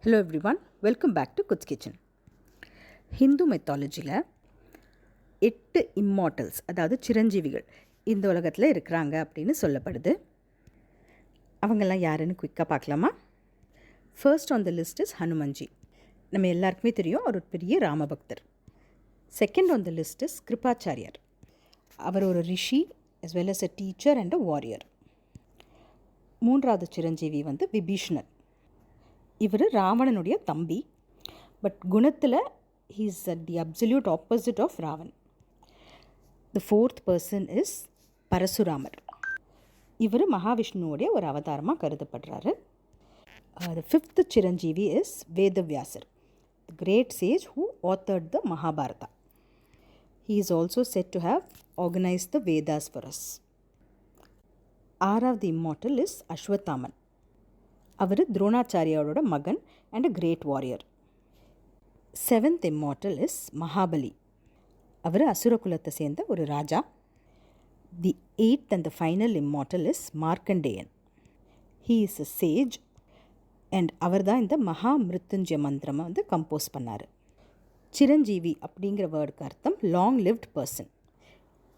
Hello everyone, welcome back to Kuds Kitchen. Hindu மெத்தாலஜியில் 8 immortals, அதாவது சிரஞ்சீவிகள் இந்த உலகத்தில் இருக்கிறாங்க அப்படின்னு சொல்லப்படுது. அவங்கெல்லாம் யாருன்னு குயிக்காக பார்க்கலாமா? First on the list is Hanumanji. நம்ம எல்லாருக்குமே தெரியும், அவர் ஒரு பெரிய ராமபக்தர். Second on the list is Kripacharyar. அவர் ஒரு ரிஷி as well as a teacher and a warrior. மூன்றாவது சிரஞ்சீவி விபீஷ்ணர். இவர் ராவணனுடைய தம்பி, பட் குணத்தில் he is the absolute opposite of Raavan. The fourth person is Parasuramar. இவர் மகாவிஷ்ணுவோடைய ஒரு அவதாரமாக கருதப்படுறாரு. The fifth Chiranjeevi is Vedavyasa, the great sage who authored the Mahabharata. He is also said to have organized the Vedas for us. ஆறாவது immortal is Ashwatthaman. அவர் துரோணாச்சாரியாரோட மகன் and a great warrior. Seventh immortal is Mahabali. அவர் அசுரகுலத்தை சேர்ந்த ஒரு ராஜா. The eighth and the final immortal is Markandeyan. He is a sage and அவர் தான் இந்த மகா மிருத்யுஞ்சய மந்திரமை கம்போஸ் பண்ணார். சிரஞ்சீவி அப்படிங்கிற வேர்டுக்கு அர்த்தம் லாங் லிவ்ட் பர்சன்.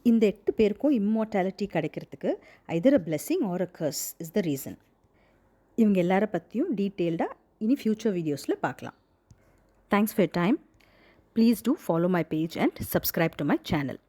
இந்த 8 பேருக்கும் இம்மார்டாலிட்டி கிடைக்கிறதுக்கு either a blessing or a curse is the reason. இவங்க எல்லார பற்றியும் டீட்டெயில்டாக இனி ஃப்யூச்சர் வீடியோஸில் பார்க்கலாம். Thanks for time. Please do follow my page and subscribe to my channel.